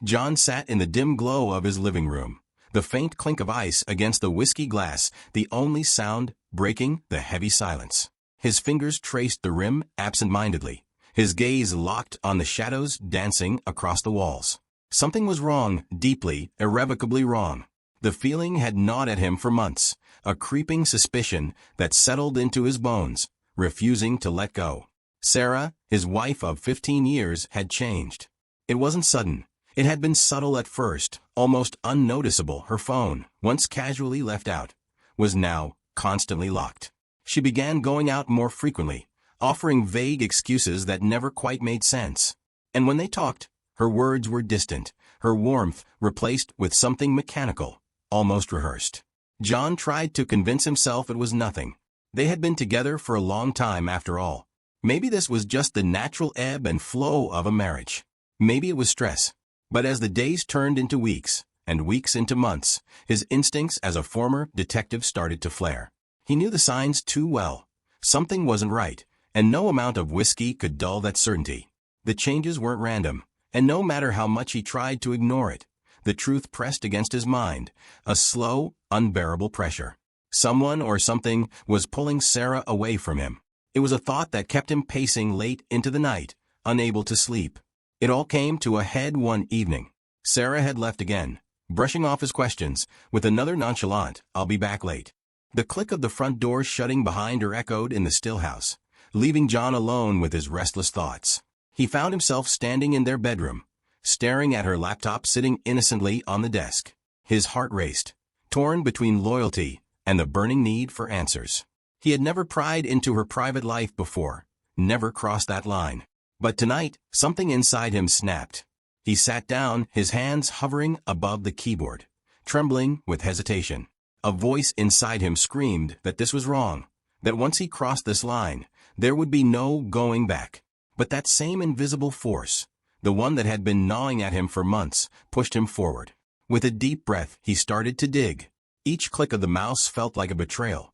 John sat in the dim glow of his living room, the faint clink of ice against the whiskey glass, the only sound breaking the heavy silence. His fingers traced the rim absent-mindedly, his gaze locked on the shadows dancing across the walls. Something was wrong, deeply, irrevocably wrong. The feeling had gnawed at him for months, a creeping suspicion that settled into his bones, refusing to let go. Sarah, his wife of 15 years, had changed. It wasn't sudden. It had been subtle at first, almost unnoticeable. Her phone, once casually left out, was now constantly locked. She began going out more frequently, offering vague excuses that never quite made sense. And when they talked, her words were distant, her warmth replaced with something mechanical, almost rehearsed. John tried to convince himself it was nothing. They had been together for a long time after all. Maybe this was just the natural ebb and flow of a marriage. Maybe it was stress. But as the days turned into weeks, and weeks into months, his instincts as a former detective started to flare. He knew the signs too well. Something wasn't right, and no amount of whiskey could dull that certainty. The changes weren't random, and no matter how much he tried to ignore it, the truth pressed against his mind, a slow, unbearable pressure. Someone or something was pulling Sarah away from him. It was a thought that kept him pacing late into the night, unable to sleep. It all came to a head one evening. Sarah had left again, brushing off his questions, with another nonchalant, "I'll be back late." The click of the front door shutting behind her echoed in the still house, leaving John alone with his restless thoughts. He found himself standing in their bedroom, staring at her laptop sitting innocently on the desk. His heart raced, torn between loyalty and the burning need for answers. He had never pried into her private life before, never crossed that line. But tonight, something inside him snapped. He sat down, his hands hovering above the keyboard, trembling with hesitation. A voice inside him screamed that this was wrong, that once he crossed this line, there would be no going back. But that same invisible force, the one that had been gnawing at him for months, pushed him forward. With a deep breath, he started to dig. Each click of the mouse felt like a betrayal.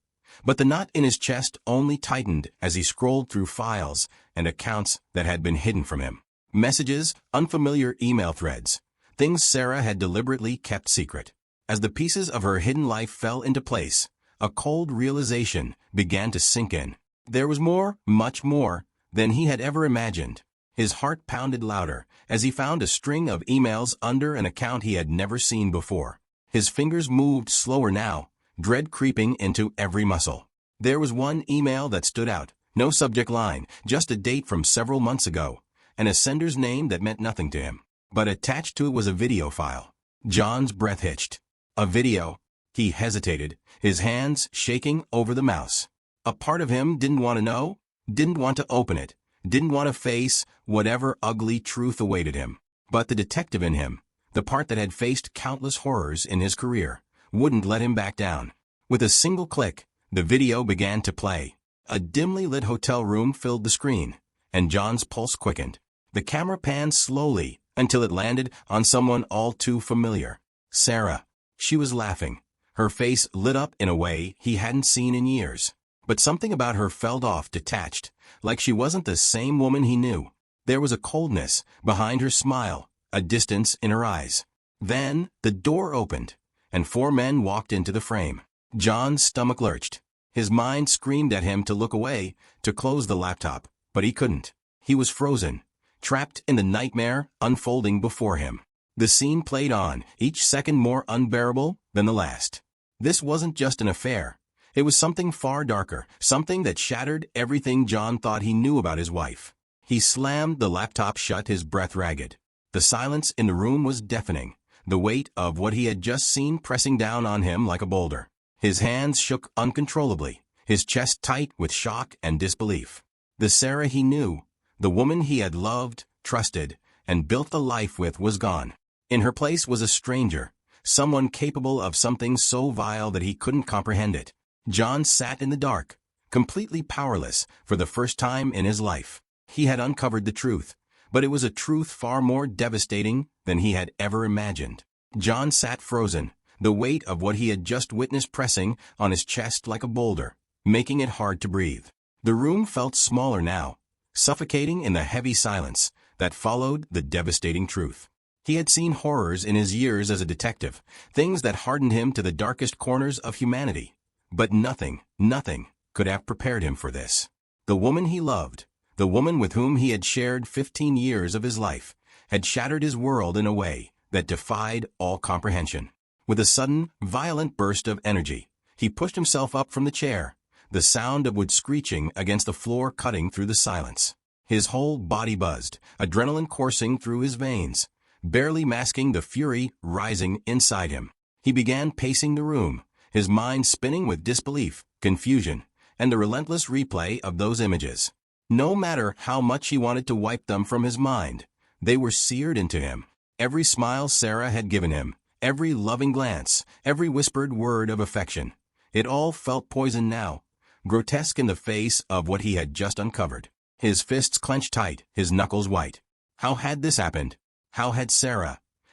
But the knot in his chest only tightened as he scrolled through files and accounts that had been hidden from him. Messages, unfamiliar email threads, things Sarah had deliberately kept secret. As the pieces of her hidden life fell into place, a cold realization began to sink in. There was more, much more, than he had ever imagined. His heart pounded louder as he found a string of emails under an account he had never seen before. His fingers moved slower now, dread creeping into every muscle. There was one email that stood out, no subject line, just a date from several months ago, and a sender's name that meant nothing to him. But attached to it was a video file. John's breath hitched. A video. He hesitated, his hands shaking over the mouse. A part of him didn't want to know, didn't want to open it, didn't want to face whatever ugly truth awaited him. But the detective in him, the part that had faced countless horrors in his career, wouldn't let him back down. With a single click, the video began to play. A dimly lit hotel room filled the screen, and John's pulse quickened. The camera panned slowly until it landed on someone all too familiar. Sarah. She was laughing, her face lit up in a way he hadn't seen in years. But something about her felt off, detached, like she wasn't the same woman he knew. There was a coldness behind her smile, a distance in her eyes. Then, the door opened, and 4 men walked into the frame. John's stomach lurched. His mind screamed at him to look away, to close the laptop, but he couldn't. He was frozen, trapped in the nightmare unfolding before him. The scene played on, each second more unbearable than the last. This wasn't just an affair. It was something far darker, something that shattered everything John thought he knew about his wife. He slammed the laptop shut, his breath ragged. The silence in the room was deafening, the weight of what he had just seen pressing down on him like a boulder. His hands shook uncontrollably, his chest tight with shock and disbelief. The Sarah he knew, the woman he had loved, trusted, and built a life with, was gone. In her place was a stranger, someone capable of something so vile that he couldn't comprehend it. John sat in the dark, completely powerless for the first time in his life. He had uncovered the truth, but it was a truth far more devastating than he had ever imagined. John sat frozen, the weight of what he had just witnessed pressing on his chest like a boulder, making it hard to breathe. The room felt smaller now, suffocating in the heavy silence that followed the devastating truth. He had seen horrors in his years as a detective, things that hardened him to the darkest corners of humanity. But nothing could have prepared him for this. The woman he loved, the woman with whom he had shared 15 years of his life, had shattered his world in a way that defied all comprehension. With a sudden, violent burst of energy, he pushed himself up from the chair, the sound of wood screeching against the floor cutting through the silence. His whole body buzzed, adrenaline coursing through his veins, barely masking the fury rising inside him. He began pacing the room, his mind spinning with disbelief, confusion, and the relentless replay of those images. No matter how much he wanted to wipe them from his mind, they were seared into him. Every smile Sarah had given him, every loving glance, every whispered word of affection, it all felt poison now, grotesque in the face of what he had just uncovered. His fists clenched tight, his knuckles white. How had this happened? How had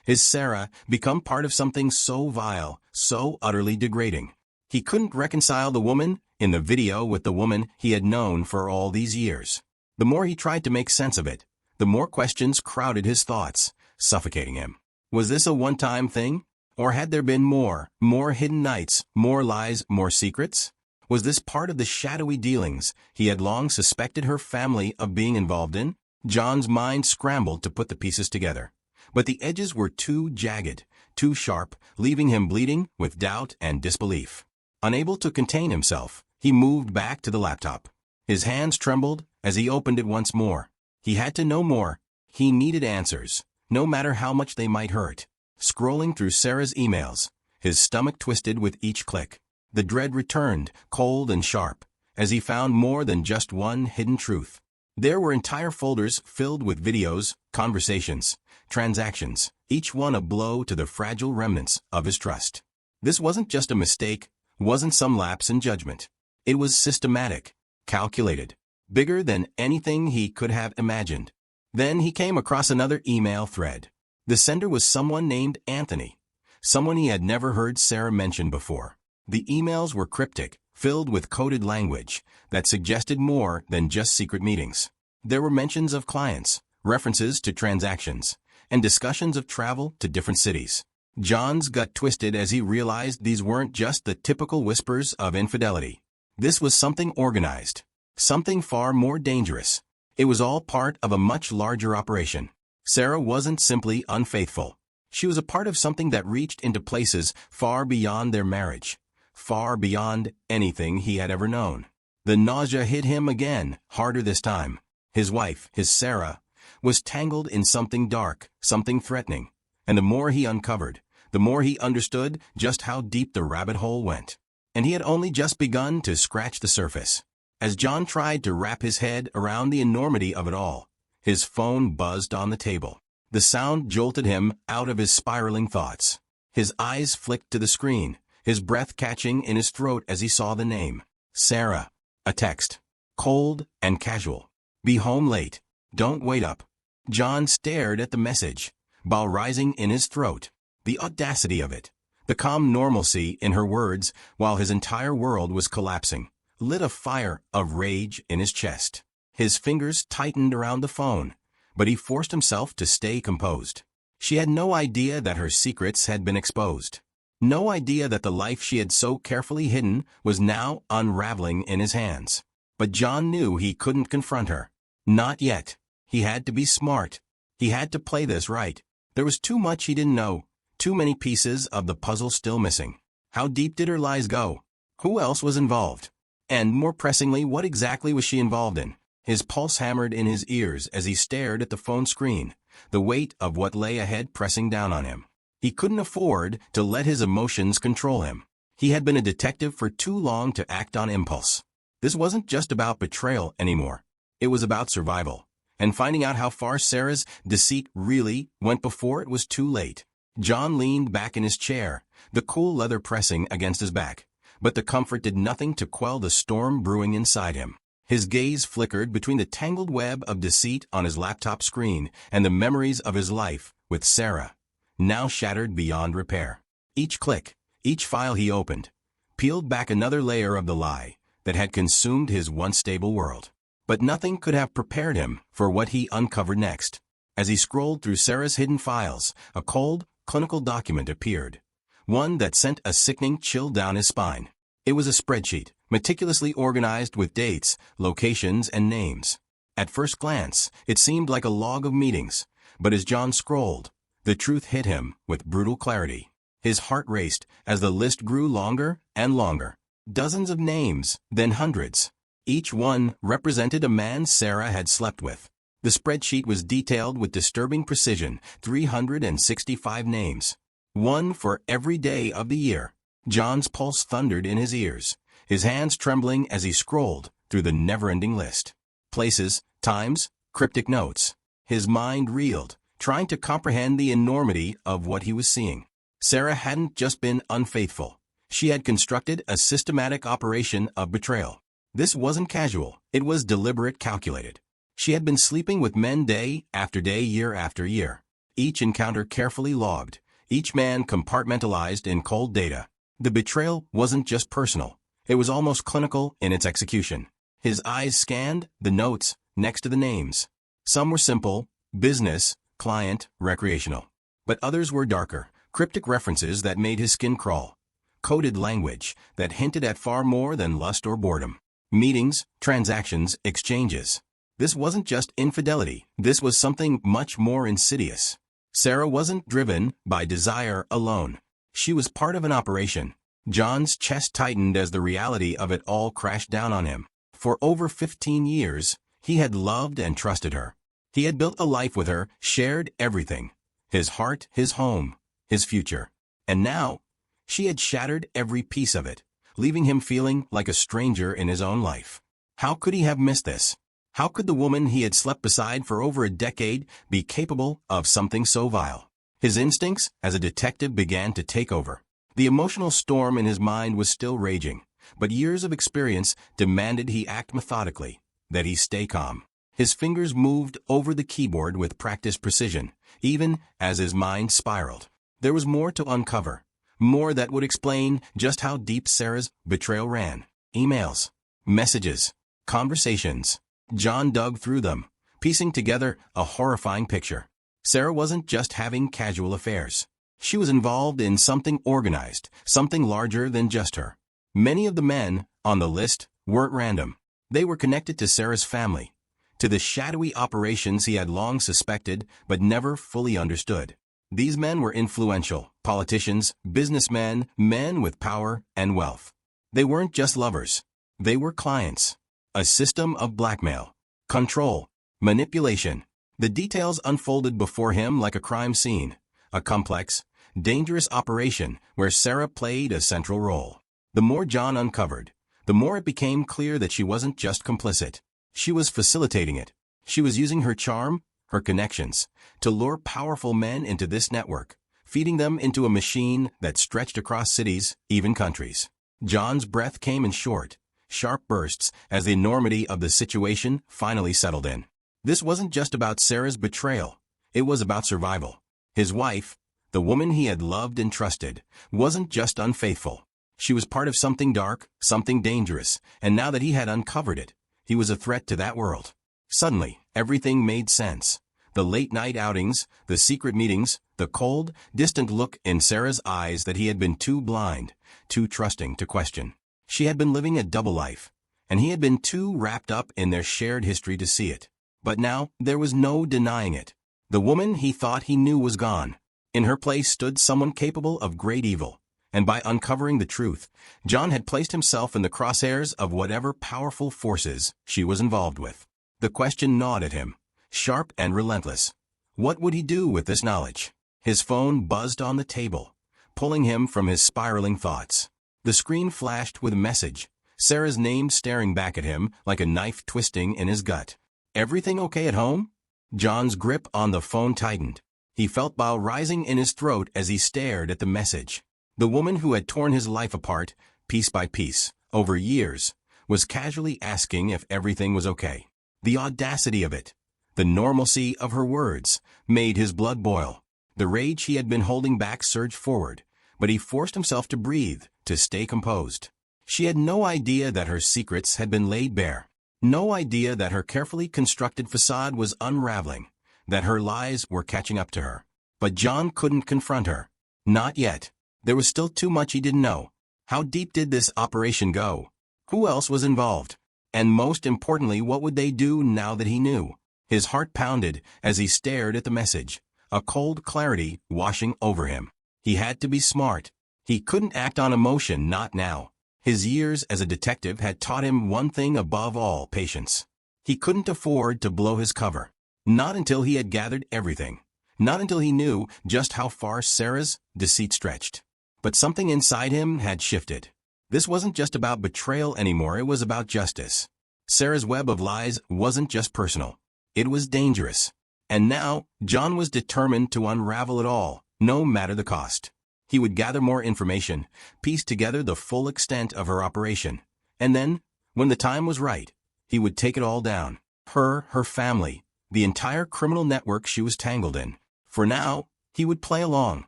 his Sarah, become part of something so vile, so utterly degrading? He couldn't reconcile the woman in the video with the woman he had known for all these years. The more he tried to make sense of it, the more questions crowded his thoughts, suffocating him. Was this a one-time thing? Or had there been more hidden nights, more lies, more secrets? Was this part of the shadowy dealings he had long suspected her family of being involved in? John's mind scrambled to put the pieces together, but the edges were too jagged, too sharp, leaving him bleeding with doubt and disbelief. Unable to contain himself, he moved back to the laptop. His hands trembled as he opened it once more. He had to know more. He needed answers, no matter how much they might hurt. Scrolling through Sarah's emails, his stomach twisted with each click. The dread returned, cold and sharp, as he found more than just one hidden truth. There were entire folders filled with videos, conversations, transactions, each one a blow to the fragile remnants of his trust. This wasn't just a mistake, wasn't some lapse in judgment. It was systematic, calculated, bigger than anything he could have imagined. Then he came across another email thread. The sender was someone named Anthony, someone he had never heard Sarah mention before. The emails were cryptic, filled with coded language that suggested more than just secret meetings. There were mentions of clients, references to transactions, and discussions of travel to different cities. John's gut twisted as he realized these weren't just the typical whispers of infidelity. This was something organized, something far more dangerous. It was all part of a much larger operation. Sarah wasn't simply unfaithful. She was a part of something that reached into places far beyond their marriage, far beyond anything he had ever known. The nausea hit him again, harder this time. His wife, his Sarah, was tangled in something dark, something threatening, and the more he uncovered, the more he understood just how deep the rabbit hole went. And he had only just begun to scratch the surface. As John tried to wrap his head around the enormity of it all, his phone buzzed on the table. The sound jolted him out of his spiraling thoughts. His eyes flicked to the screen, his breath catching in his throat as he saw the name. Sarah. A text. Cold and casual. Be home late. Don't wait up. John stared at the message, bile rising in his throat. The audacity of it, the calm normalcy in her words while his entire world was collapsing, lit a fire of rage in his chest. His fingers tightened around the phone, but he forced himself to stay composed. She had no idea that her secrets had been exposed. No idea that the life she had so carefully hidden was now unraveling in his hands. But John knew he couldn't confront her. Not yet. He had to be smart. He had to play this right. There was too much he didn't know, too many pieces of the puzzle still missing. How deep did her lies go? Who else was involved? And more pressingly, what exactly was she involved in? His pulse hammered in his ears as he stared at the phone screen, the weight of what lay ahead pressing down on him. He couldn't afford to let his emotions control him. He had been a detective for too long to act on impulse. This wasn't just about betrayal anymore. It was about survival, and finding out how far Sarah's deceit really went before it was too late. John leaned back in his chair, the cool leather pressing against his back, but the comfort did nothing to quell the storm brewing inside him. His gaze flickered between the tangled web of deceit on his laptop screen and the memories of his life with Sarah, now shattered beyond repair. Each click, each file he opened, peeled back another layer of the lie that had consumed his once stable world. But nothing could have prepared him for what he uncovered next. As he scrolled through Sarah's hidden files, a cold, clinical document appeared. One that sent a sickening chill down his spine. It was a spreadsheet, meticulously organized with dates, locations, and names. At first glance, it seemed like a log of meetings, but as John scrolled, the truth hit him with brutal clarity. His heart raced as the list grew longer and longer. Dozens of names, then hundreds. Each one represented a man Sarah had slept with. The spreadsheet was detailed with disturbing precision, 365 names. One for every day of the year. John's pulse thundered in his ears, his hands trembling as he scrolled through the never-ending list. Places, times, cryptic notes. His mind reeled, trying to comprehend the enormity of what he was seeing. Sarah hadn't just been unfaithful. She had constructed a systematic operation of betrayal. This wasn't casual. It was deliberate, calculated. She had been sleeping with men day after day, year after year. Each encounter carefully logged, each man compartmentalized in cold data. The betrayal wasn't just personal. It was almost clinical in its execution. His eyes scanned the notes next to the names. Some were simple: business, client, recreational. But others were darker, cryptic references that made his skin crawl. Coded language that hinted at far more than lust or boredom. Meetings, transactions, exchanges. This wasn't just infidelity. This was something much more insidious. Sarah wasn't driven by desire alone. She was part of an operation. John's chest tightened as the reality of it all crashed down on him. For over 15 years, he had loved and trusted her. He had built a life with her, shared everything. His heart, his home, his future. And now, she had shattered every piece of it, leaving him feeling like a stranger in his own life. How could he have missed this? How could the woman he had slept beside for over a decade be capable of something so vile? His instincts as a detective began to take over. The emotional storm in his mind was still raging, but years of experience demanded he act methodically, that he stay calm. His fingers moved over the keyboard with practiced precision, even as his mind spiraled. There was more to uncover, more that would explain just how deep Sarah's betrayal ran. Emails, messages, conversations. John dug through them, piecing together a horrifying picture. Sarah wasn't just having casual affairs. She was involved in something organized, something larger than just her. Many of the men on the list weren't random. They were connected to Sarah's family, to the shadowy operations he had long suspected but never fully understood. These men were influential, politicians, businessmen, men with power and wealth. They weren't just lovers. They were clients. A system of blackmail, control, manipulation. The details unfolded before him like a crime scene, a complex, dangerous operation where Sarah played a central role. The more John uncovered, the more it became clear that she wasn't just complicit. She was facilitating it. She was using her charm, her connections, to lure powerful men into this network, feeding them into a machine that stretched across cities, even countries. John's breath came in short, sharp bursts as the enormity of the situation finally settled in. This wasn't just about Sarah's betrayal. It was about survival. His wife, the woman he had loved and trusted, wasn't just unfaithful. She was part of something dark, something dangerous, and now that he had uncovered it, he was a threat to that world. Suddenly, everything made sense. The late-night outings, the secret meetings, the cold, distant look in Sarah's eyes that he had been too blind, too trusting to question. She had been living a double life, and he had been too wrapped up in their shared history to see it. But now, there was no denying it. The woman he thought he knew was gone. In her place stood someone capable of great evil. And by uncovering the truth, John had placed himself in the crosshairs of whatever powerful forces she was involved with. The question gnawed at him, sharp and relentless. What would he do with this knowledge? His phone buzzed on the table, pulling him from his spiraling thoughts. The screen flashed with a message, Sarah's name staring back at him like a knife twisting in his gut. Everything okay at home? John's grip on the phone tightened. He felt bile rising in his throat as he stared at the message. The woman who had torn his life apart, piece by piece, over years, was casually asking if everything was okay. The audacity of it, the normalcy of her words, made his blood boil. The rage he had been holding back surged forward, but he forced himself to breathe, to stay composed. She had no idea that her secrets had been laid bare. No idea that her carefully constructed facade was unraveling. that her lies were catching up to her. But John couldn't confront her. Not yet. There was still too much he didn't know. How deep did this operation go? Who else was involved? And most importantly, what would they do now that he knew? His heart pounded as he stared at the message, a cold clarity washing over him. He had to be smart. He couldn't act on emotion, not now. His years as a detective had taught him one thing above all: patience. He couldn't afford to blow his cover. Not until he had gathered everything. Not until he knew just how far Sarah's deceit stretched. But something inside him had shifted. This wasn't just about betrayal anymore, it was about justice. Sarah's web of lies wasn't just personal. It was dangerous. And now, John was determined to unravel it all, no matter the cost. He would gather more information, piece together the full extent of her operation, and then, when the time was right, he would take it all down. Her family, the entire criminal network she was tangled in. For now, he would play along,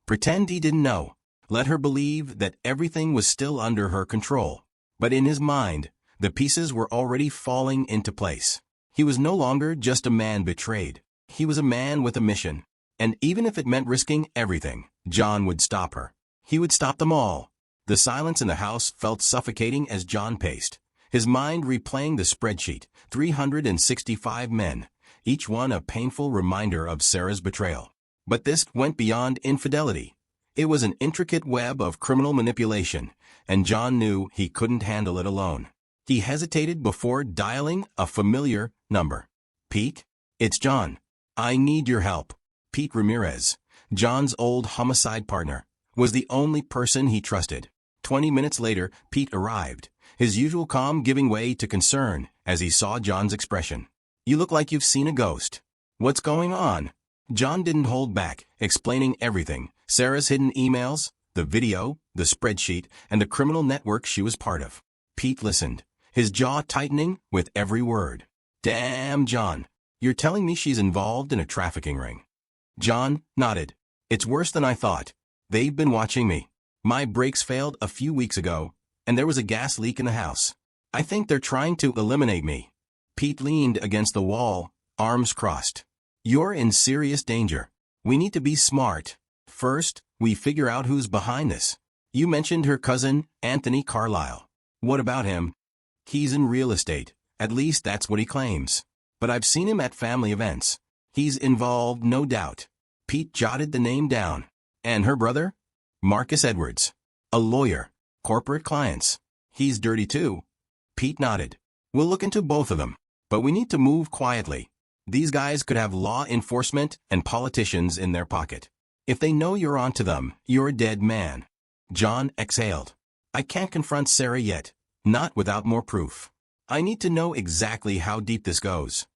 pretend he didn't know, let her believe that everything was still under her control. But in his mind, the pieces were already falling into place. He was no longer just a man betrayed. He was a man with a mission. And even if it meant risking everything, John would stop her. He would stop them all. The silence in the house felt suffocating as John paced, his mind replaying the spreadsheet: 365 men, each one a painful reminder of Sarah's betrayal. But this went beyond infidelity. It was an intricate web of criminal manipulation, and John knew he couldn't handle it alone. He hesitated before dialing a familiar number. "Pete? It's John. I need your help." Pete Ramirez, John's old homicide partner, was the only person he trusted. 20 minutes later, Pete arrived, his usual calm giving way to concern as he saw John's expression. "You look like you've seen a ghost. What's going on?" John didn't hold back, explaining everything: Sarah's hidden emails, the video, the spreadsheet, and the criminal network she was part of. Pete listened, his jaw tightening with every word. "Damn, John. You're telling me she's involved in a trafficking ring?" John nodded. "It's worse than I thought. They've been watching me. My brakes failed a few weeks ago, and there was a gas leak in the house. I think they're trying to eliminate me." Pete leaned against the wall, arms crossed. "You're in serious danger. We need to be smart. First, we figure out who's behind this. You mentioned her cousin, Anthony Carlisle. What about him?" "He's in real estate. At least that's what he claims. But I've seen him at family events. He's involved, no doubt." Pete jotted the name down. "And her brother?" "Marcus Edwards. A lawyer. Corporate clients. He's dirty too." Pete nodded. "We'll look into both of them. But we need to move quietly. These guys could have law enforcement and politicians in their pocket. If they know you're onto them, you're a dead man." John exhaled. "I can't confront Sarah yet. Not without more proof. I need to know exactly how deep this goes."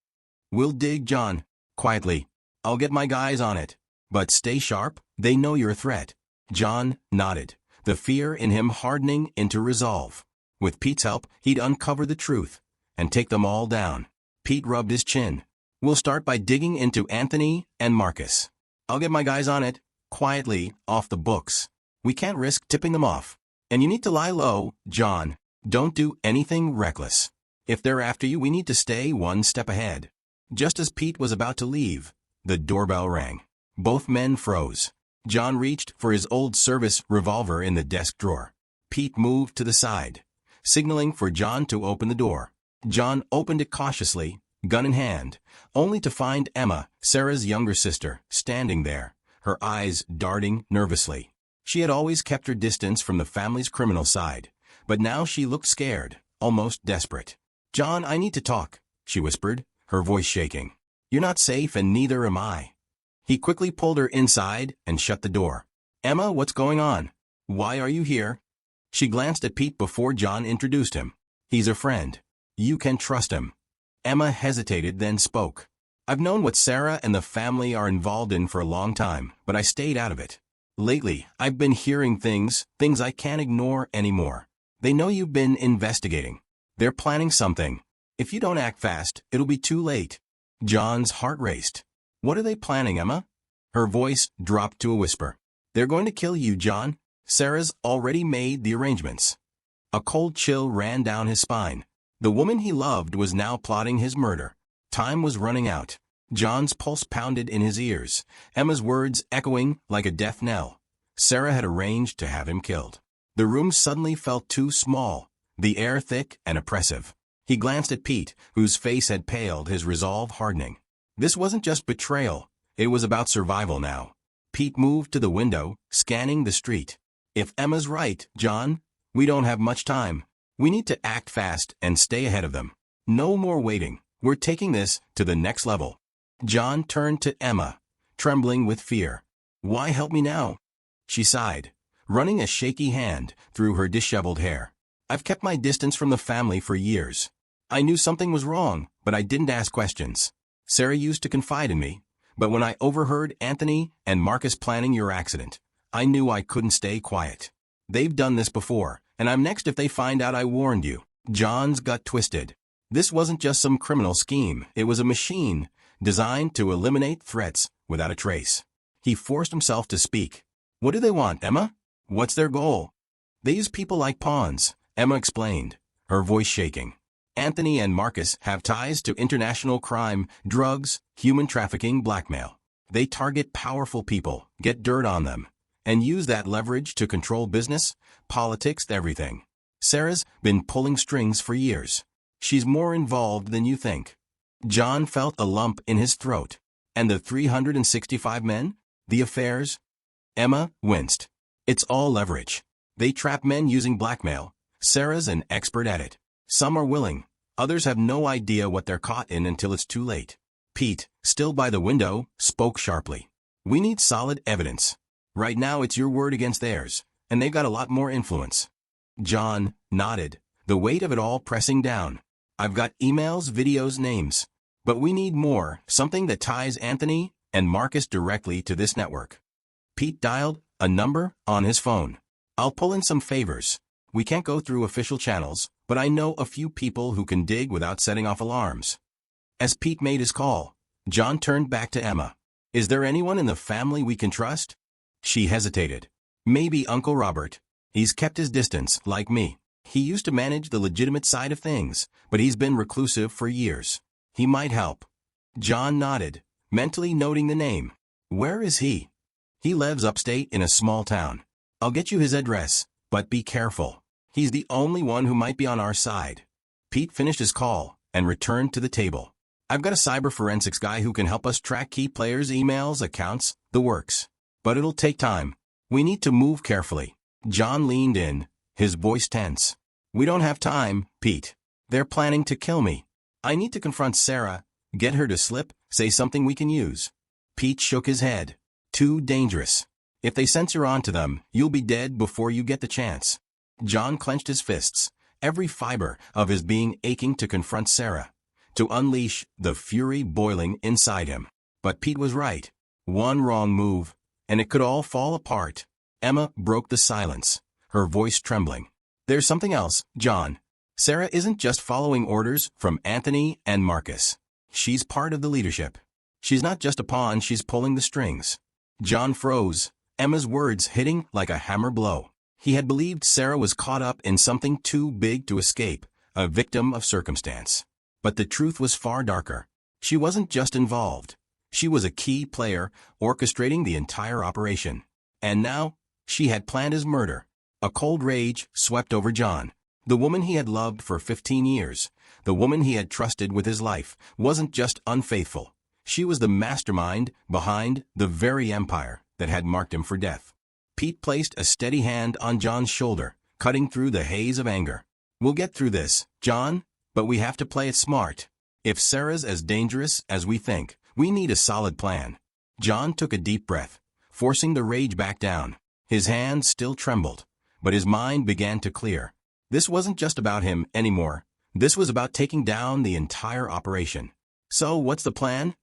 "We'll dig, John. Quietly. I'll get my guys on it. But stay sharp. They know you're a threat." John nodded, the fear in him hardening into resolve. With Pete's help, he'd uncover the truth and take them all down. Pete rubbed his chin. "We'll start by digging into Anthony and Marcus. I'll get my guys on it, quietly, off the books. We can't risk tipping them off. And you need to lie low, John. Don't do anything reckless. If they're after you, we need to stay one step ahead." Just as Pete was about to leave, the doorbell rang. Both men froze. John reached for his old service revolver in the desk drawer. Pete moved to the side, signaling for John to open the door. John opened it cautiously, gun in hand, only to find Emma, Sarah's younger sister, standing there, her eyes darting nervously. She had always kept her distance from the family's criminal side, but now she looked scared, almost desperate. "John, I need to talk," she whispered, her voice shaking. "You're not safe and neither am I." He quickly pulled her inside and shut the door. "Emma, what's going on? Why are you here?" She glanced at Pete before John introduced him. "He's a friend. You can trust him." Emma hesitated, then spoke. "I've known what Sarah and the family are involved in for a long time, but I stayed out of it. Lately, I've been hearing things I can't ignore anymore. They know you've been investigating. They're planning something. If you don't act fast, it'll be too late." John's heart raced. "What are they planning, Emma?" Her voice dropped to a whisper. "They're going to kill you, John. Sarah's already made the arrangements." A cold chill ran down his spine. The woman he loved was now plotting his murder. Time was running out. John's pulse pounded in his ears, Emma's words echoing like a death knell. Sarah had arranged to have him killed. The room suddenly felt too small, the air thick and oppressive. He glanced at Pete, whose face had paled, his resolve hardening. This wasn't just betrayal, it was about survival now. Pete moved to the window, scanning the street. If Emma's right, John, we don't have much time. We need to act fast and stay ahead of them. No more waiting. We're taking this to the next level. John turned to Emma, trembling with fear. Why help me now? She sighed, running a shaky hand through her disheveled hair. I've kept my distance from the family for years. I knew something was wrong, but I didn't ask questions. Sarah used to confide in me, but when I overheard Anthony and Marcus planning your accident, I knew I couldn't stay quiet. They've done this before, and I'm next if they find out I warned you. John's gut twisted. This wasn't just some criminal scheme, it was a machine designed to eliminate threats without a trace. He forced himself to speak. What do they want, Emma? What's their goal? They use people like pawns, Emma explained, her voice shaking. Anthony and Marcus have ties to international crime, drugs, human trafficking, blackmail. They target powerful people, get dirt on them, and use that leverage to control business, politics, everything. Sarah's been pulling strings for years. She's more involved than you think. John felt a lump in his throat. And the 365 men? The affairs? Emma winced. It's all leverage. They trap men using blackmail. Sarah's an expert at it. Some are willing. Others have no idea what they're caught in until it's too late. Pete, still by the window, spoke sharply. We need solid evidence. Right now it's your word against theirs, and they've got a lot more influence. John nodded, the weight of it all pressing down. I've got emails, videos, names. But we need more, something that ties Anthony and Marcus directly to this network. Pete dialed a number on his phone. I'll pull in some favors. We can't go through official channels, but I know a few people who can dig without setting off alarms. As Pete made his call, John turned back to Emma. Is there anyone in the family we can trust? She hesitated. Maybe Uncle Robert. He's kept his distance, like me. He used to manage the legitimate side of things, but he's been reclusive for years. He might help. John nodded, mentally noting the name. Where is he? He lives upstate in a small town. I'll get you his address, but be careful. He's the only one who might be on our side. Pete finished his call and returned to the table. I've got a cyber forensics guy who can help us track key players' emails, accounts, the works. But it'll take time. We need to move carefully. John leaned in, his voice tense. We don't have time, Pete. They're planning to kill me. I need to confront Sarah, get her to slip, say something we can use. Pete shook his head. Too dangerous. If they sense you're onto them, you'll be dead before you get the chance. John clenched his fists, every fiber of his being aching to confront Sarah, to unleash the fury boiling inside him. But Pete was right. One wrong move, and it could all fall apart. Emma broke the silence, her voice trembling. There's something else, John. Sarah isn't just following orders from Anthony and Marcus. She's part of the leadership. She's not just a pawn, she's pulling the strings. John froze, Emma's words hitting like a hammer blow. He had believed Sarah was caught up in something too big to escape, a victim of circumstance. But the truth was far darker. She wasn't just involved. She was a key player, orchestrating the entire operation. And now, she had planned his murder. A cold rage swept over John. The woman he had loved for 15 years, the woman he had trusted with his life, wasn't just unfaithful. She was the mastermind behind the very empire that had marked him for death. Pete placed a steady hand on John's shoulder, cutting through the haze of anger. We'll get through this, John, but we have to play it smart. If Sarah's as dangerous as we think, we need a solid plan. John took a deep breath, forcing the rage back down. His hands still trembled, but his mind began to clear. This wasn't just about him anymore. This was about taking down the entire operation. So, what's the plan?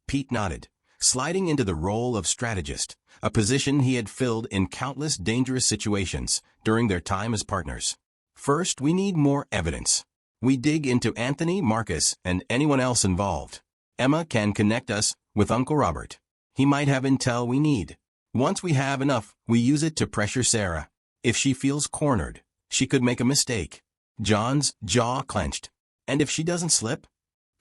Pete nodded, sliding into the role of strategist, a position he had filled in countless dangerous situations during their time as partners. First, we need more evidence. We dig into Anthony, Marcus, and anyone else involved. Emma can connect us with Uncle Robert. He might have intel we need. Once we have enough, we use it to pressure Sarah. If she feels cornered, she could make a mistake. John's jaw clenched. And if she doesn't slip?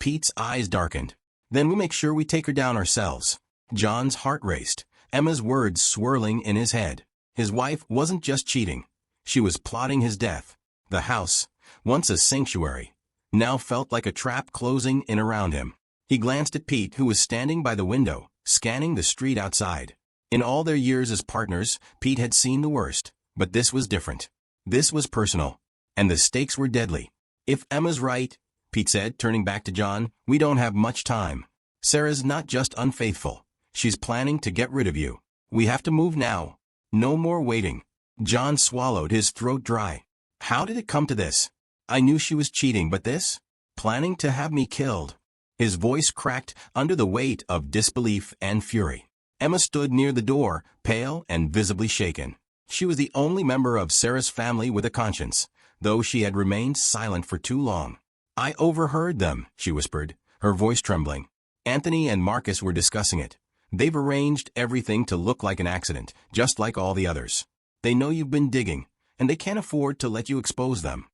Pete's eyes darkened. Then we'll make sure we take her down ourselves. John's heart raced, Emma's words swirling in his head. His wife wasn't just cheating. She was plotting his death. The house, once a sanctuary, now felt like a trap closing in around him. He glanced at Pete, who was standing by the window, scanning the street outside. In all their years as partners, Pete had seen the worst, but this was different. This was personal, and the stakes were deadly. If Emma's right, Pete said, turning back to John, we don't have much time. Sarah's not just unfaithful. She's planning to get rid of you. We have to move now. No more waiting. John swallowed, his throat dry. How did it come to this? I knew she was cheating, but this? Planning to have me killed. His voice cracked under the weight of disbelief and fury. Emma stood near the door, pale and visibly shaken. She was the only member of Sarah's family with a conscience, though she had remained silent for too long. I overheard them, she whispered, her voice trembling. Anthony and Marcus were discussing it. They've arranged everything to look like an accident, just like all the others. They know you've been digging, and they can't afford to let you expose them.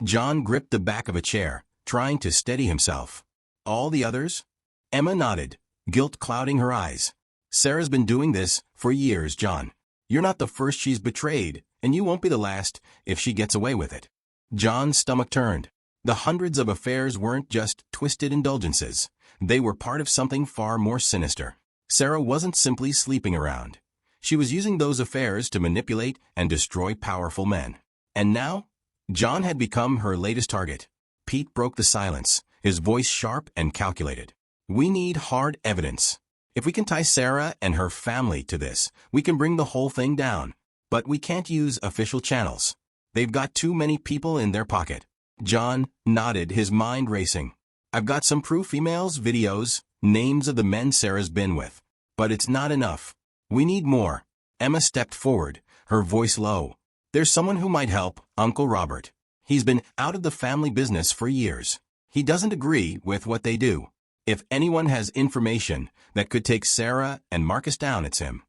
John gripped the back of a chair, trying to steady himself. All the others? Emma nodded, guilt clouding her eyes. Sarah's been doing this for years, John. You're not the first she's betrayed, and you won't be the last if she gets away with it. John's stomach turned. The hundreds of affairs weren't just twisted indulgences. They were part of something far more sinister. Sarah wasn't simply sleeping around. She was using those affairs to manipulate and destroy powerful men. And now, John had become her latest target. Pete broke the silence, his voice sharp and calculated. We need hard evidence. If we can tie Sarah and her family to this, we can bring the whole thing down. But we can't use official channels. They've got too many people in their pocket. John nodded, his mind racing. I've got some proof, emails, videos, names of the men Sarah's been with. But it's not enough. We need more. Emma stepped forward, her voice low. There's someone who might help, Uncle Robert. He's been out of the family business for years. He doesn't agree with what they do. If anyone has information that could take Sarah and Marcus down, it's him.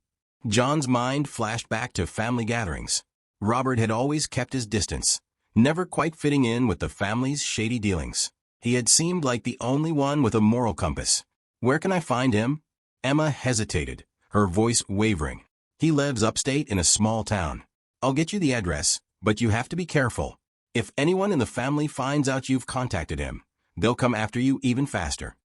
John's mind flashed back to family gatherings. Robert had always kept his distance, never quite fitting in with the family's shady dealings. He had seemed like the only one with a moral compass. Where can I find him? Emma hesitated, her voice wavering. He lives upstate in a small town. I'll get you the address, but you have to be careful. If anyone in the family finds out you've contacted him, they'll come after you even faster.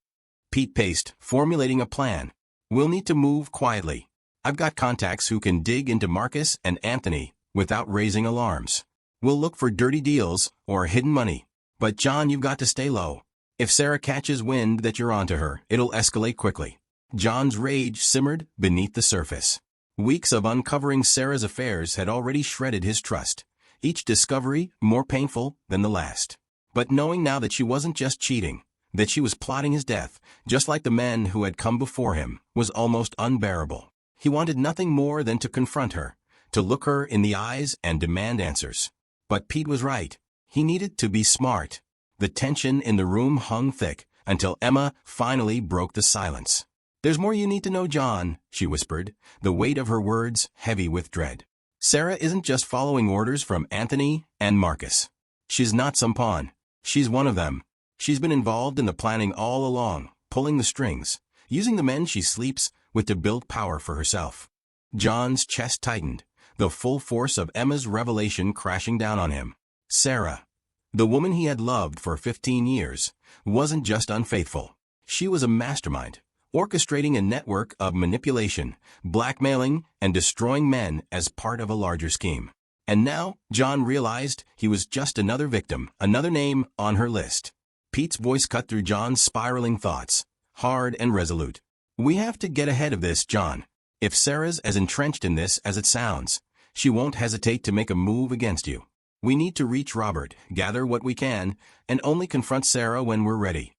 Pete paced, formulating a plan. We'll need to move quietly. I've got contacts who can dig into Marcus and Anthony without raising alarms. We'll look for dirty deals or hidden money. But John, you've got to stay low. If Sarah catches wind that you're onto her, it'll escalate quickly. John's rage simmered beneath the surface. Weeks of uncovering Sarah's affairs had already shredded his trust, each discovery more painful than the last. But knowing now that she wasn't just cheating, that she was plotting his death, just like the men who had come before him, was almost unbearable. He wanted nothing more than to confront her, to look her in the eyes and demand answers. But Pete was right. He needed to be smart. The tension in the room hung thick until Emma finally broke the silence. There's more you need to know, John, she whispered, the weight of her words heavy with dread. Sarah isn't just following orders from Anthony and Marcus. She's not some pawn. She's one of them. She's been involved in the planning all along, pulling the strings, using the men she sleeps with to build power for herself. John's chest tightened, the full force of Emma's revelation crashing down on him. Sarah, the woman he had loved for 15 years, wasn't just unfaithful. She was a mastermind, orchestrating a network of manipulation, blackmailing, and destroying men as part of a larger scheme. And now, John realized he was just another victim, another name on her list. Pete's voice cut through John's spiraling thoughts, hard and resolute. We have to get ahead of this, John. If Sarah's as entrenched in this as it sounds, she won't hesitate to make a move against you. We need to reach Robert, gather what we can, and only confront Sarah when we're ready.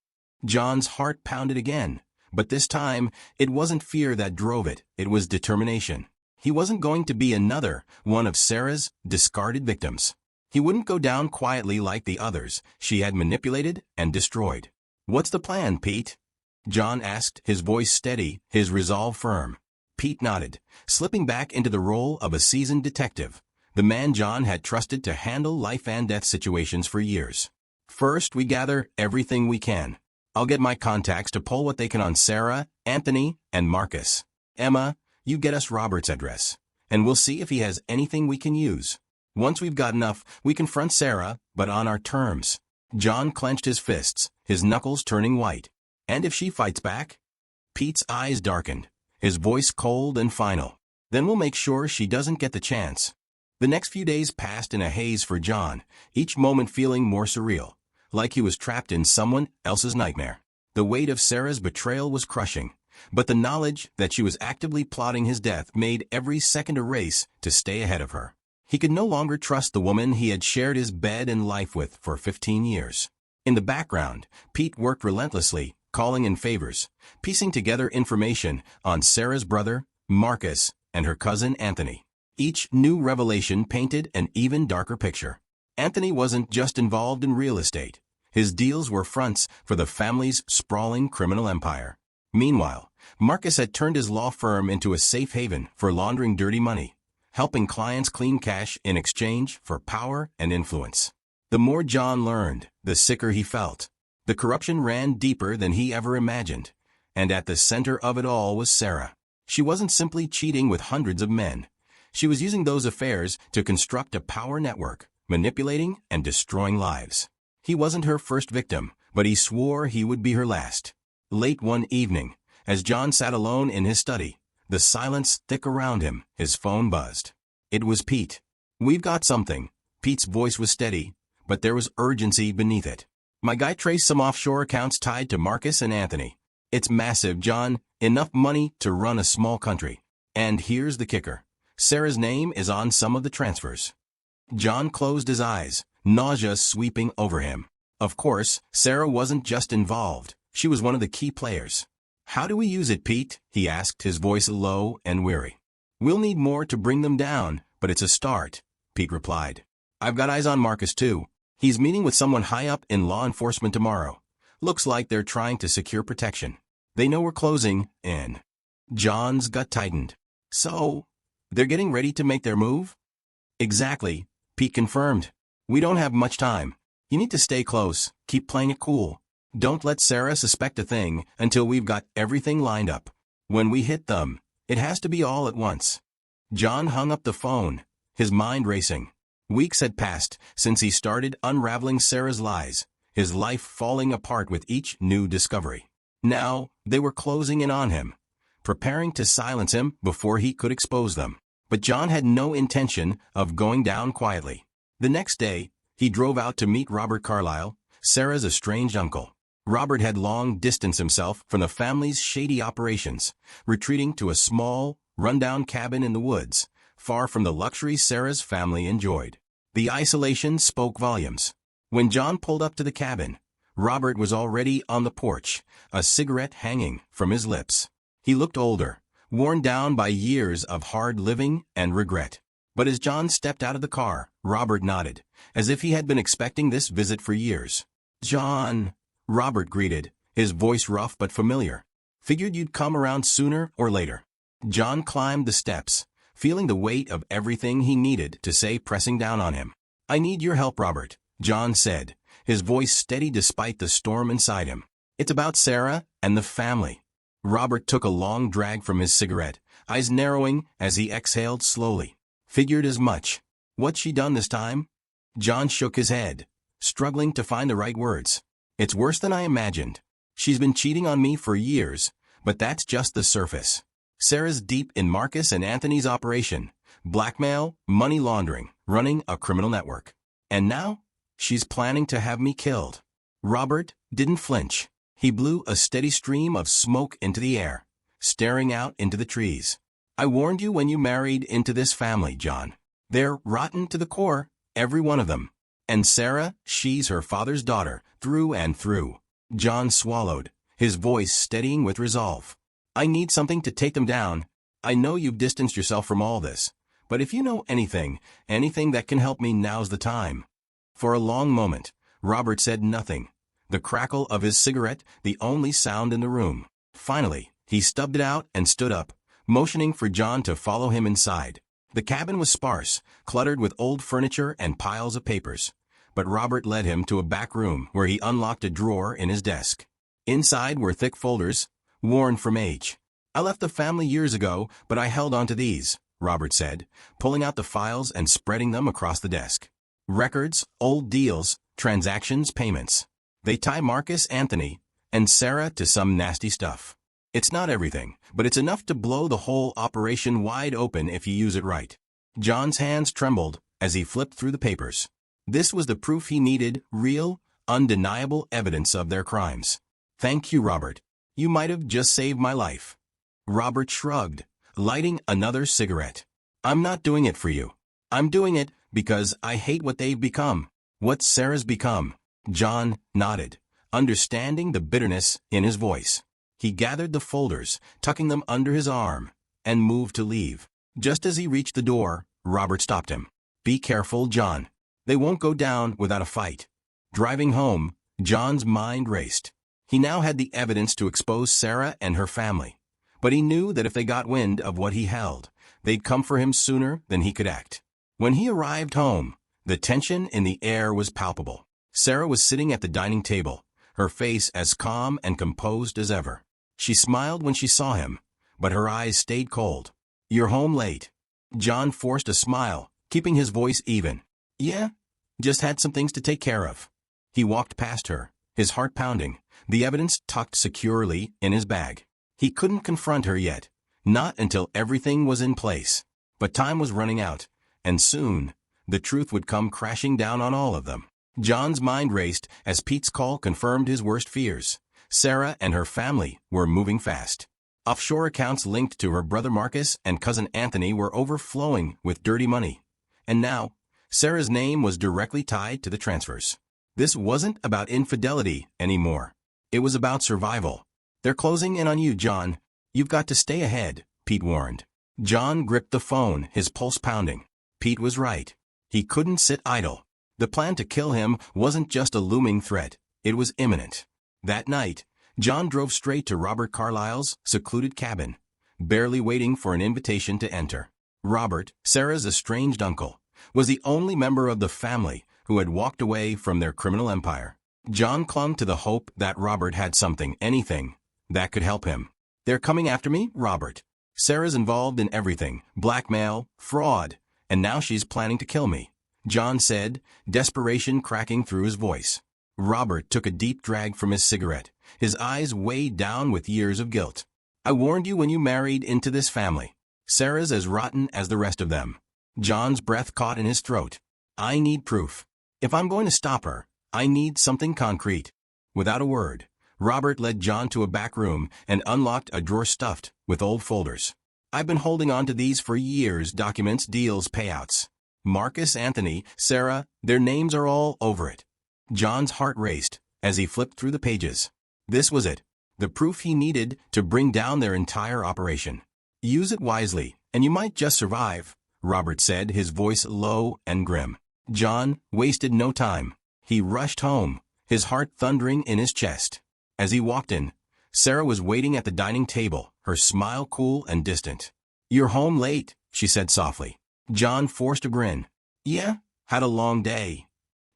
John's heart pounded again, but this time, it wasn't fear that drove it, it was determination. He wasn't going to be another one of Sarah's discarded victims. He wouldn't go down quietly like the others she had manipulated and destroyed. What's the plan, Pete? John asked, his voice steady, his resolve firm. Pete nodded, slipping back into the role of a seasoned detective, the man John had trusted to handle life and death situations for years. First, we gather everything we can. I'll get my contacts to pull what they can on Sarah, Anthony, and Marcus. Emma, you get us Robert's address, and we'll see if he has anything we can use. Once we've got enough, we confront Sarah, but on our terms. John clenched his fists, his knuckles turning white. And if she fights back? Pete's eyes darkened, his voice cold and final. Then we'll make sure she doesn't get the chance. The next few days passed in a haze for John, each moment feeling more surreal, like he was trapped in someone else's nightmare. The weight of Sarah's betrayal was crushing, but the knowledge that she was actively plotting his death made every second a race to stay ahead of her. He could no longer trust the woman he had shared his bed and life with for 15 years. In the background, Pete worked relentlessly, calling in favors, piecing together information on Sarah's brother, Marcus, and her cousin Anthony. Each new revelation painted an even darker picture. Anthony wasn't just involved in real estate. His deals were fronts for the family's sprawling criminal empire. Meanwhile, Marcus had turned his law firm into a safe haven for laundering dirty money, helping clients clean cash in exchange for power and influence. The more John learned, the sicker he felt. The corruption ran deeper than he ever imagined, and at the center of it all was Sarah. She wasn't simply cheating with hundreds of men. She was using those affairs to construct a power network, manipulating and destroying lives. He wasn't her first victim, but he swore he would be her last. Late one evening, as John sat alone in his study, the silence thick around him, his phone buzzed. It was Pete. "We've got something." Pete's voice was steady, but there was urgency beneath it. "My guy traced some offshore accounts tied to Marcus and Anthony. It's massive, John, enough money to run a small country. And here's the kicker. Sarah's name is on some of the transfers." John closed his eyes, nausea sweeping over him. Of course, Sarah wasn't just involved. She was one of the key players. "How do we use it, Pete?" he asked, his voice low and weary. "We'll need more to bring them down, but it's a start," Pete replied. "I've got eyes on Marcus too. He's meeting with someone high up in law enforcement tomorrow. Looks like they're trying to secure protection. They know we're closing in." John's gut tightened. "So, they're getting ready to make their move?" "Exactly," Pete confirmed. "We don't have much time. You need to stay close, keep playing it cool. Don't let Sarah suspect a thing until we've got everything lined up. When we hit them, it has to be all at once." John hung up the phone, his mind racing. Weeks had passed since he started unraveling Sarah's lies, his life falling apart with each new discovery. Now, they were closing in on him, preparing to silence him before he could expose them. But John had no intention of going down quietly. The next day, he drove out to meet Robert Carlyle, Sarah's estranged uncle. Robert had long distanced himself from the family's shady operations, retreating to a small, rundown cabin in the woods, far from the luxury Sarah's family enjoyed. The isolation spoke volumes. When John pulled up to the cabin, Robert was already on the porch, a cigarette hanging from his lips. He looked older, worn down by years of hard living and regret. But as John stepped out of the car, Robert nodded, as if he had been expecting this visit for years. "John," Robert greeted, his voice rough but familiar. "Figured you'd come around sooner or later." John climbed the steps, feeling the weight of everything he needed to say pressing down on him. "I need your help, Robert," John said, his voice steady despite the storm inside him. "It's about Sarah and the family." Robert took a long drag from his cigarette, eyes narrowing as he exhaled slowly. "Figured as much. What's she done this time?" John shook his head, struggling to find the right words. "It's worse than I imagined. She's been cheating on me for years, but that's just the surface. Sarah's deep in Marcus and Anthony's operation, blackmail, money laundering, running a criminal network. And now, she's planning to have me killed." Robert didn't flinch. He blew a steady stream of smoke into the air, staring out into the trees. "I warned you when you married into this family, John. They're rotten to the core, every one of them. And Sarah, she's her father's daughter, through and through." John swallowed, his voice steadying with resolve. "I need something to take them down. I know you've distanced yourself from all this, but if you know anything that can help me, now's the time." For a long moment, Robert said nothing, the crackle of his cigarette the only sound in the room. Finally, he stubbed it out and stood up, motioning for John to follow him inside. The cabin was sparse, cluttered with old furniture and piles of papers, but Robert led him to a back room where he unlocked a drawer in his desk. Inside were thick folders, worn from age. "I left the family years ago, but I held on to these," Robert said, pulling out the files and spreading them across the desk. "Records, old deals, transactions, payments. They tie Marcus, Anthony, and Sarah to some nasty stuff. It's not everything, but it's enough to blow the whole operation wide open if you use it right." John's hands trembled as he flipped through the papers. This was the proof he needed, real, undeniable evidence of their crimes. "Thank you, Robert. You might have just saved my life." Robert shrugged, lighting another cigarette. "I'm not doing it for you. I'm doing it because I hate what they've become, what Sarah's become." John nodded, understanding the bitterness in his voice. He gathered the folders, tucking them under his arm, and moved to leave. Just as he reached the door, Robert stopped him. "Be careful, John. They won't go down without a fight." Driving home, John's mind raced. He now had the evidence to expose Sarah and her family. But he knew that if they got wind of what he held, they'd come for him sooner than he could act. When he arrived home, the tension in the air was palpable. Sarah was sitting at the dining table, her face as calm and composed as ever. She smiled when she saw him, but her eyes stayed cold. "You're home late." John forced a smile, keeping his voice even. "Yeah, just had some things to take care of." He walked past her, his heart pounding, the evidence tucked securely in his bag. He couldn't confront her yet, not until everything was in place. But time was running out, and soon, the truth would come crashing down on all of them. John's mind raced as Pete's call confirmed his worst fears. Sarah and her family were moving fast. Offshore accounts linked to her brother Marcus and cousin Anthony were overflowing with dirty money. And now, Sarah's name was directly tied to the transfers. This wasn't about infidelity anymore. It was about survival. "They're closing in on you, John. You've got to stay ahead," Pete warned. John gripped the phone, his pulse pounding. Pete was right. He couldn't sit idle. The plan to kill him wasn't just a looming threat. It was imminent. That night, John drove straight to Robert Carlyle's secluded cabin, barely waiting for an invitation to enter. Robert, Sarah's estranged uncle, was the only member of the family who had walked away from their criminal empire. John clung to the hope that Robert had something, anything, that could help him. "They're coming after me, Robert. Sarah's involved in everything, blackmail, fraud, and now she's planning to kill me," John said, desperation cracking through his voice. Robert took a deep drag from his cigarette, his eyes weighed down with years of guilt. "I warned you when you married into this family. Sarah's as rotten as the rest of them." John's breath caught in his throat. "I need proof. If I'm going to stop her, I need something concrete." Without a word, Robert led John to a back room and unlocked a drawer stuffed with old folders. "I've been holding on to these for years, documents, deals, payouts. Marcus, Anthony, Sarah, their names are all over it." John's heart raced as he flipped through the pages. This was it, the proof he needed to bring down their entire operation. "Use it wisely, and you might just survive," Robert said, his voice low and grim. John wasted no time. He rushed home, his heart thundering in his chest. As he walked in, Sarah was waiting at the dining table, her smile cool and distant. "You're home late," she said softly. John forced a grin. "Yeah, had a long day."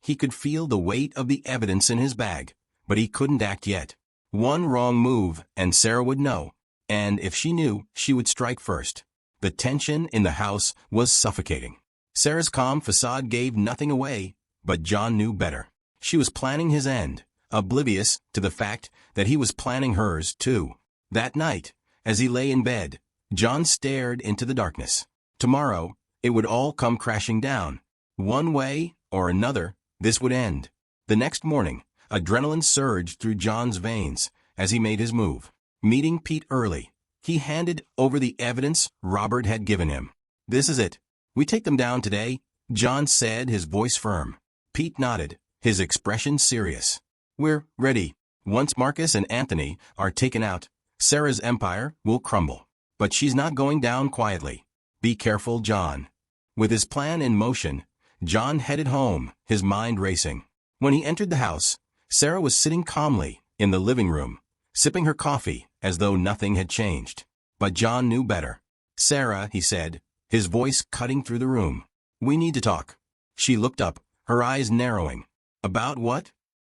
He could feel the weight of the evidence in his bag, but he couldn't act yet. One wrong move, and Sarah would know. And if she knew, she would strike first. The tension in the house was suffocating. Sarah's calm facade gave nothing away, but John knew better. She was planning his end, oblivious to the fact that he was planning hers too. That night, as he lay in bed, John stared into the darkness. Tomorrow, it would all come crashing down. One way or another, this would end. The next morning, adrenaline surged through John's veins as he made his move. Meeting Pete early, he handed over the evidence Robert had given him. "This is it. We take them down today," John said, his voice firm. Pete nodded, his expression serious. "We're ready. Once Marcus and Anthony are taken out, Sarah's empire will crumble. But she's not going down quietly. Be careful, John." With his plan in motion, John headed home, his mind racing. When he entered the house, Sarah was sitting calmly in the living room, sipping her coffee as though nothing had changed. But John knew better. "Sarah," he said, his voice cutting through the room. "We need to talk." She looked up, her eyes narrowing. "About what?"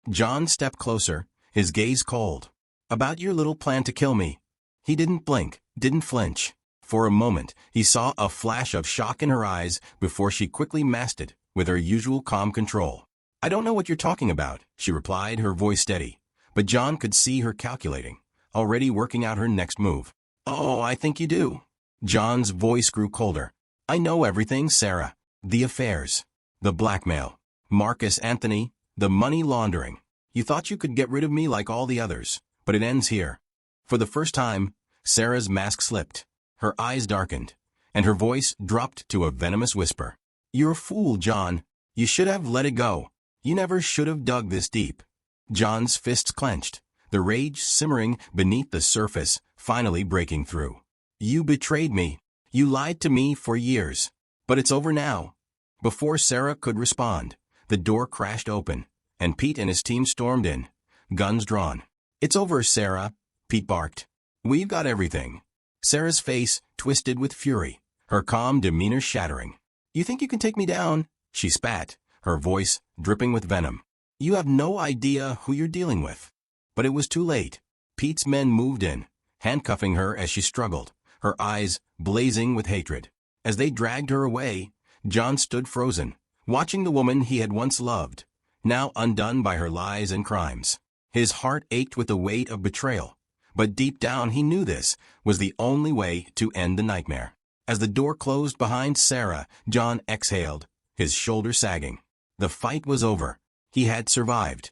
John stepped closer, his gaze cold. About your little plan to kill me. He didn't blink, didn't flinch. For a moment, he saw a flash of shock in her eyes before she quickly masked it with her usual calm control. I don't know what you're talking about, she replied, her voice steady. But John could see her calculating, already working out her next move. Oh, I think you do. John's voice grew colder. I know everything, Sarah. The affairs. The blackmail. Marcus Anthony. The money laundering. You thought you could get rid of me like all the others, but it ends here. For the first time, Sarah's mask slipped. Her eyes darkened, and her voice dropped to a venomous whisper. You're a fool, John. You should have let it go. You never should have dug this deep. John's fists clenched, the rage simmering beneath the surface, finally breaking through. You betrayed me. You lied to me for years. But it's over now. Before Sarah could respond, the door crashed open, and Pete and his team stormed in, guns drawn. It's over, Sarah, Pete barked. We've got everything. Sarah's face twisted with fury, her calm demeanor shattering. You think you can take me down? She spat, her voice dripping with venom. You have no idea who you're dealing with. But it was too late. Pete's men moved in, handcuffing her as she struggled, her eyes blazing with hatred. As they dragged her away, John stood frozen, watching the woman he had once loved, now undone by her lies and crimes. His heart ached with the weight of betrayal, but deep down he knew this was the only way to end the nightmare. As the door closed behind Sarah, John exhaled, his shoulder sagging. The fight was over. He had survived.